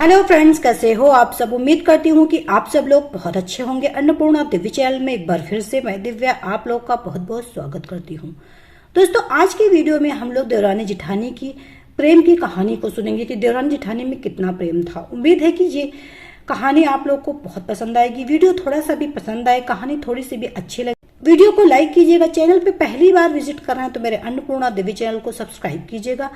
Hello friends, कैसे हो आप सब। उम्मीद करती हूँ कि आप सब लोग बहुत अच्छे होंगे। अन्नपूर्णा दिव्य चैनल में एक बार फिर से मैं दिव्या आप लोग का बहुत बहुत स्वागत करती हूँ। दोस्तों, आज की वीडियो में हम लोग देवरानी जेठानी की प्रेम की कहानी को सुनेंगे कि देवरानी जेठानी में कितना प्रेम था। उम्मीद है कि ये कहानी आप लोग को बहुत पसंद आएगी। वीडियो थोड़ा सा भी पसंद आए, कहानी थोड़ी सी भी अच्छी लगे, वीडियो को लाइक कीजिएगा। चैनल पे पहली बार विजिट कर रहे हैं तो मेरे अन्नपूर्णा दिव्य चैनल को सब्सक्राइब कीजिएगा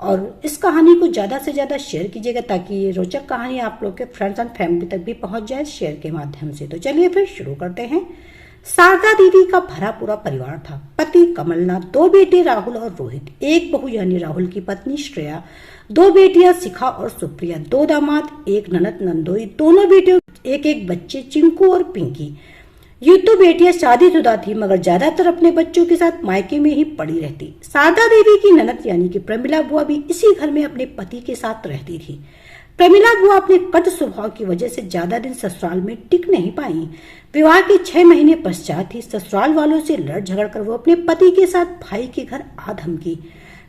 और इस कहानी को ज्यादा से ज्यादा शेयर कीजिएगा ताकि ये रोचक कहानी आप लोग के फ्रेंड्स एंड फैमिली तक भी पहुंच जाए शेयर के माध्यम से। तो चलिए फिर शुरू करते हैं। शारदा दीदी का भरा पूरा परिवार था। पति कमलनाथ, दो बेटे राहुल और रोहित, एक बहू यानी राहुल की पत्नी श्रेया, दो बेटियां शिखा और सुप्रिया, दो दामाद, एक ननद नंदोई, दोनों बेटे, एक एक बच्चे चिंकू और पिंकी। ये तो बेटियां शादीशुदा थी मगर ज्यादातर अपने बच्चों के साथ मायके में ही पड़ी रहती। शारदा देवी की ननद यानी कि प्रमिला बुआ भी इसी घर में अपने पति के साथ रहती थी। प्रमिला बुआ अपने कट स्वभाव की वजह से ज्यादा दिन ससुराल में टिक नहीं पाई। विवाह के 6 महीने पश्चात ही ससुराल वालों से लड़ झगड़ कर वो अपने पति के साथ भाई के घर आ धमकी।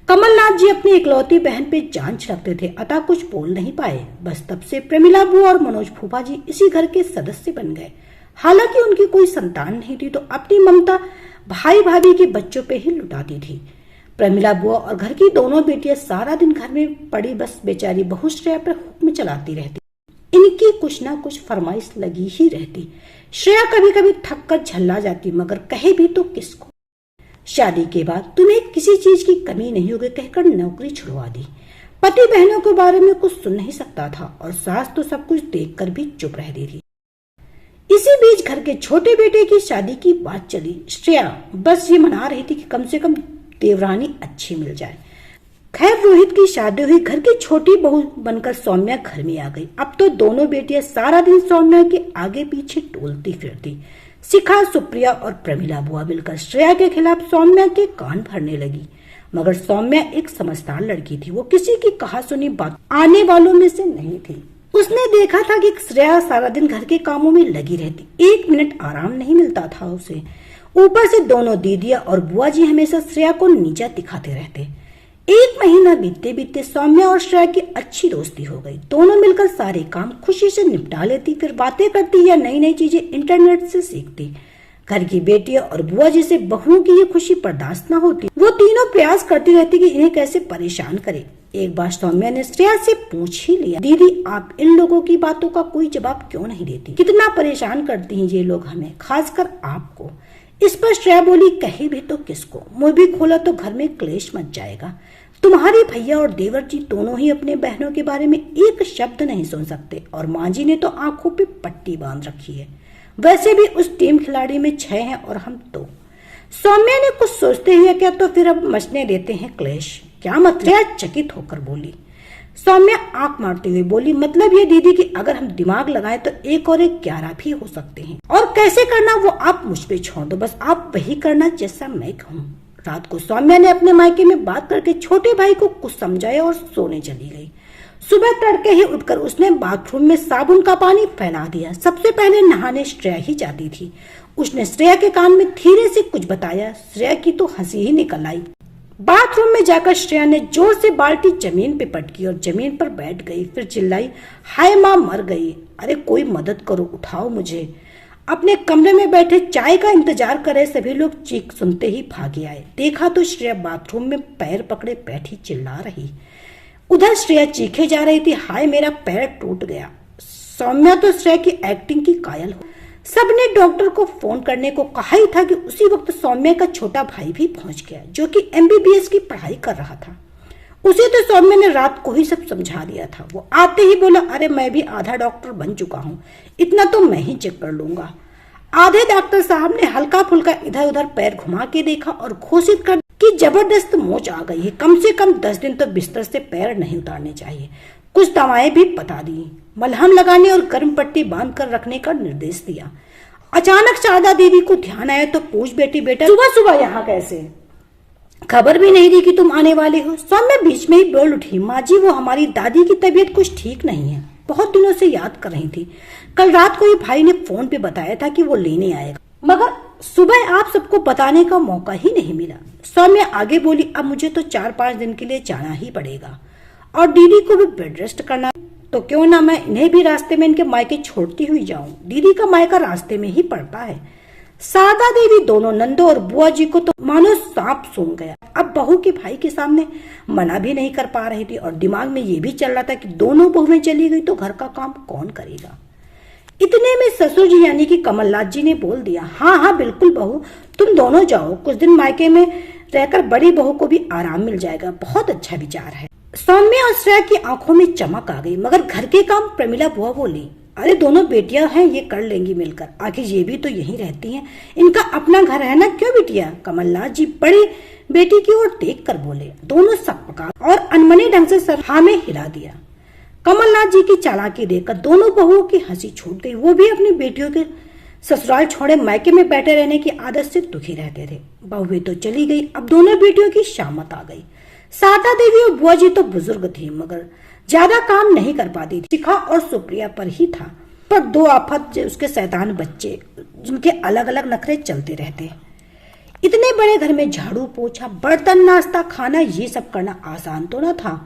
कमलनाथ जी अपनी इकलौती बहन पे जान छिड़कते थे, अतः कुछ बोल नहीं पाए। बस तब से प्रमिला बुआ और मनोज फूफा जी इसी घर के सदस्य बन गए। हालांकि उनकी कोई संतान नहीं थी तो अपनी ममता भाई भाभी के बच्चों पे ही लुटाती थी। प्रमिला बुआ और घर की दोनों बेटियां सारा दिन घर में पड़ी बस बेचारी बहू श्रेया पर हुक्म चलाती रहती। इनकी कुछ ना कुछ फरमाइश लगी ही रहती। श्रेया कभी कभी थक कर झल्ला जाती मगर कहे भी तो किसको। शादी के बाद तुम्हें किसी चीज की कमी नहीं होगी कहकर नौकरी छुड़वा दी। पति बहनों के बारे में कुछ सुन नहीं सकता था और सास तो सब कुछ देखकर भी चुप रहती थी। इसी बीच घर के छोटे बेटे की शादी की बात चली। श्रेया बस ये मना रही थी कि कम से कम देवरानी अच्छी मिल जाए। खैर रोहित की शादी हुई। घर की छोटी बहू बनकर सौम्या घर में आ गई। अब तो दोनों बेटियां सारा दिन सौम्या के आगे पीछे टोलती फिरती। शिखा, सुप्रिया और प्रमिला बुआ मिलकर श्रेया के खिलाफ सौम्या के कान भरने लगी। मगर सौम्या एक समझदार लड़की थी। वो किसी की कहा सुनी बात आने वालों में से नहीं थी। उसने देखा था कि श्रेया सारा दिन घर के कामों में लगी रहती, एक मिनट आराम नहीं मिलता था उसे। ऊपर से दोनों दीदियां और बुआ जी हमेशा श्रेया को नीचा दिखाते रहते। एक महीना बीतते बीतते सौम्या और श्रेया की अच्छी दोस्ती हो गई। दोनों मिलकर सारे काम खुशी से निपटा लेती, फिर बातें करती या नई नई चीजें इंटरनेट से सीखती। घर की बेटियां और बुआ जी से बहुओं की ये खुशी बर्दाश्त न होती। वो तीनों प्रयास करती रहती कि इन्हें कैसे परेशान करे। एक बार सौम्या ने श्रेया से पूछ ही लिया, दीदी आप इन लोगों की बातों का कोई जवाब क्यों नहीं देती? कितना परेशान करती हैं ये लोग हमें, खासकर आपको। इस पर श्रेया बोली, कहे भी तो किसको, मुंह भी खोला तो घर में क्लेश मच जाएगा। तुम्हारे भैया और देवर जी दोनों ही अपने बहनों के बारे में एक शब्द नहीं सुन सकते और माँ जी ने तो आंखों पे पट्टी बांध रखी है। वैसे भी उस टीम खिलाड़ी में 6 हैं और हम 2। सौम्या ने कुछ सोचते हुए क्या तो फिर अब मचने देते हैं क्लेश। क्या मतलब? चकित होकर बोली। सौम्या आंख मारते हुए बोली, मतलब ये दीदी कि अगर हम दिमाग लगाएं तो 1 और 1 11 भी हो सकते हैं। और कैसे करना वो आप मुझ पे छोड़ दो, बस आप वही करना जैसा मैं कहूँ। रात को सौम्या ने अपने मायके में बात करके छोटे भाई को कुछ समझाया और सोने चली गई। सुबह तड़के ही उठकर उसने बाथरूम में साबुन का पानी फैला दिया। सबसे पहले नहाने श्रेया ही जाती थी। उसने श्रेया के कान में धीरे से कुछ बताया। श्रेया की तो हंसी ही निकल आई। बाथरूम में जाकर श्रेया ने जोर से बाल्टी जमीन पे पटकी और जमीन पर बैठ गई। फिर चिल्लाई, हाय माँ मर गई, अरे कोई मदद करो, उठाओ मुझे। अपने कमरे में बैठे चाय का इंतजार करे सभी लोग चीख सुनते ही भागे आए। देखा तो श्रेया बाथरूम में पैर पकड़े बैठी चिल्ला रही। उधर श्रेया चीखे जा रही थी, हाय मेरा पैर टूट गया। सौम्या तो श्रेया की एक्टिंग की कायल हो। सबने डॉक्टर को फोन करने को कहा ही था कि उसी वक्त सौम्या का छोटा भाई भी पहुंच गया जो कि MBBS की पढ़ाई कर रहा था। उसे तो सौम्या ने रात को ही सब समझा दिया था। वो आते ही बोला, अरे मैं भी आधा डॉक्टर बन चुका हूँ, इतना तो मैं ही चेक कर लूंगा। आधे डॉक्टर साहब ने हल्का फुल्का इधर उधर पैर घुमा के देखा और घोषित कर कि जबरदस्त मोच आ गई है, कम से कम 10 दिन तो बिस्तर से पैर नहीं उतारने चाहिए। कुछ दवाएं भी बता दी, मलहम लगाने और गर्म पट्टी बांध कर रखने का निर्देश दिया। अचानक शारदा देवी को ध्यान आया तो पूछ, बेटी बेटा सुबह सुबह यहाँ कैसे? खबर भी नहीं दी कि तुम आने वाले हो। सौम्या बीच में ही बोल उठी, माँ जी वो हमारी दादी की तबीयत कुछ ठीक नहीं है, बहुत दिनों से याद कर रही थी। कल रात को ये भाई ने फोन पे बताया था कि वो लेने आएगा, मगर सुबह आप सबको बताने का मौका ही नहीं मिला। सौम्या आगे बोली, अब मुझे तो 4-5 दिन के लिए जाना ही पड़ेगा और दीदी को भी बेड रेस्ट करना। तो क्यों ना मैं इन्हें भी रास्ते में इनके मायके छोड़ती हुई जाऊं। दीदी का मायका रास्ते में ही पड़ता है। शारदा देवी दोनों नंदो और बुआ जी को तो मानो सांप सूंघ गया। अब बहू के भाई के सामने मना भी नहीं कर पा रही थी और दिमाग में ये भी चल रहा था कि दोनों बहुएं चली गई तो घर का काम कौन करेगा। इतने में ससुर जी यानी कि कमलनाथ जी ने बोल दिया, हाँ हाँ बिल्कुल बहू, तुम दोनों जाओ, कुछ दिन मायके में रहकर बड़ी बहू को भी आराम मिल जाएगा। बहुत अच्छा विचार है। सौम्या और श्रेया की आंखों में चमक आ गई, मगर घर के काम प्रमिला बुआ बोली, अरे दोनों बेटियां हैं, ये कर लेंगी मिलकर, आखिर ये भी तो यहीं रहती हैं, इनका अपना घर है ना, क्यों बिटिया। कमलनाथ जी बड़ी बेटी की ओर देख कर बोले। दोनों सकपका और अनमने ढंग से सर हाँ में हिला दिया। कमलनाथ जी की चालाकी देखकर दोनों बहुओं की हंसी छूट गई। वो भी अपनी बेटियों के ससुराल छोड़े मायके में बैठे रहने की आदत से दुखी रहते थे। बहुएं तो चली गई, अब दोनों बेटियों की शामत आ गई। शारदा देवी और बुआ जी तो बुजुर्ग थी, मगर ज्यादा काम नहीं कर पाती थी। शिखा और सुप्रिया पर ही था, पर दो आफत उसके शैतान बच्चे, जिनके अलग अलग नखरे चलते रहते। इतने बड़े घर में झाड़ू पोछा, बर्तन, नाश्ता, खाना, ये सब करना आसान तो न था।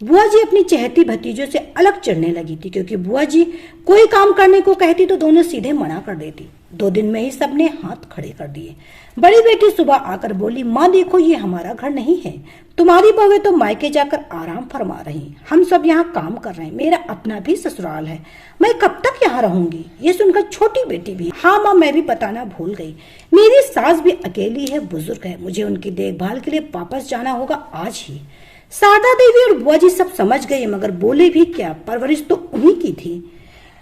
बुआ जी अपनी चहेती भतीजों से अलग चिढ़ने लगी थी, क्योंकि बुआ जी कोई काम करने को कहती तो दोनों सीधे मना कर देती। 2 दिन में ही सबने हाथ खड़े कर दिए। बड़ी बेटी सुबह आकर बोली, माँ देखो ये हमारा घर नहीं है, तुम्हारी बहुएं तो मायके जाकर आराम फरमा रही, हम सब यहाँ काम कर रहे हैं, मेरा अपना भी ससुराल है, मैं कब तक यहाँ रहूंगी। ये सुनकर छोटी बेटी भी, हाँ माँ मैं भी बताना भूल गई, मेरी सास भी अकेली है, बुजुर्ग है, मुझे उनकी देखभाल के लिए वापस जाना होगा आज ही। शारदा देवी और बुआ जी सब समझ गए, मगर बोले भी क्या, परवरिश तो उन्हीं की थी।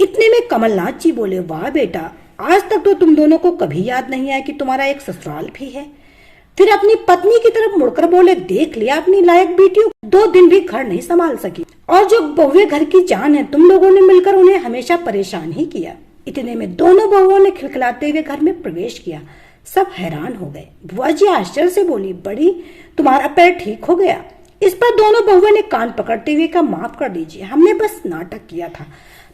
इतने में कमलनाथ जी बोले, वाह बेटा, आज तक तो तुम दोनों को कभी याद नहीं आया कि तुम्हारा एक ससुराल भी है। फिर अपनी पत्नी की तरफ मुड़कर बोले, देख लिया अपनी लायक बेटियों, 2 दिन भी घर नहीं संभाल सकी, और जो बहुएं घर की जान है, तुम लोगों ने मिलकर उन्हें हमेशा परेशान ही किया। इतने में दोनों बहुओं ने खिलखिलाते हुए घर में प्रवेश किया। सब हैरान हो गए। बुआ जी आश्चर्य से बोली, बड़ी तुम्हारा पैर ठीक हो गया। इस पर दोनों बहुओं ने कान पकड़ते हुए कहा, माफ कर दीजिए, हमने बस नाटक किया था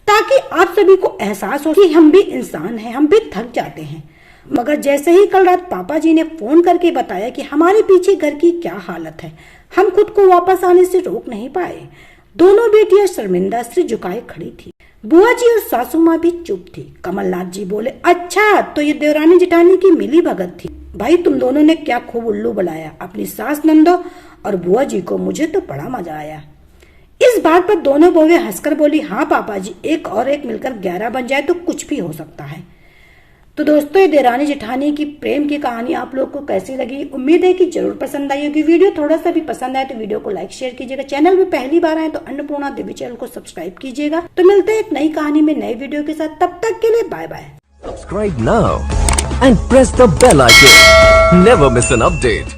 ताकि आप सभी को एहसास हो कि हम भी इंसान हैं, हम भी थक जाते हैं। मगर जैसे ही कल रात पापा जी ने फोन करके बताया कि हमारे पीछे घर की क्या हालत है, हम खुद को वापस आने से रोक नहीं पाए। दोनों बेटियां शर्मिंदा सिर झुकाए खड़ी थी। बुआ जी और सासू माँ भी चुप थी। कमलनाथ जी बोले, अच्छा तो ये देवरानी जेठानी की मिली भगत थी। भाई तुम दोनों ने क्या खूब उल्लू बुलाया अपनी सास नंदो और बुआ जी को, मुझे तो बड़ा मजा आया। इस बात पर दोनों बहुएं हंसकर बोली, हाँ पापा जी, एक और एक मिलकर 11 बन जाए तो कुछ भी हो सकता है। तो दोस्तों, ये देवरानी जेठानी की प्रेम की कहानी आप लोग को कैसी लगी? उम्मीद है कि जरूर पसंद आई होगी। वीडियो थोड़ा सा भी पसंद आए तो वीडियो को लाइक शेयर कीजिएगा। चैनल में पहली बार आए तो अन्नपूर्णा देवी चैनल को सब्सक्राइब कीजिएगा। तो मिलते हैं एक नई कहानी में नए वीडियो के साथ, तब तक के लिए bye bye. Subscribe now and press the bell icon. Never miss an update.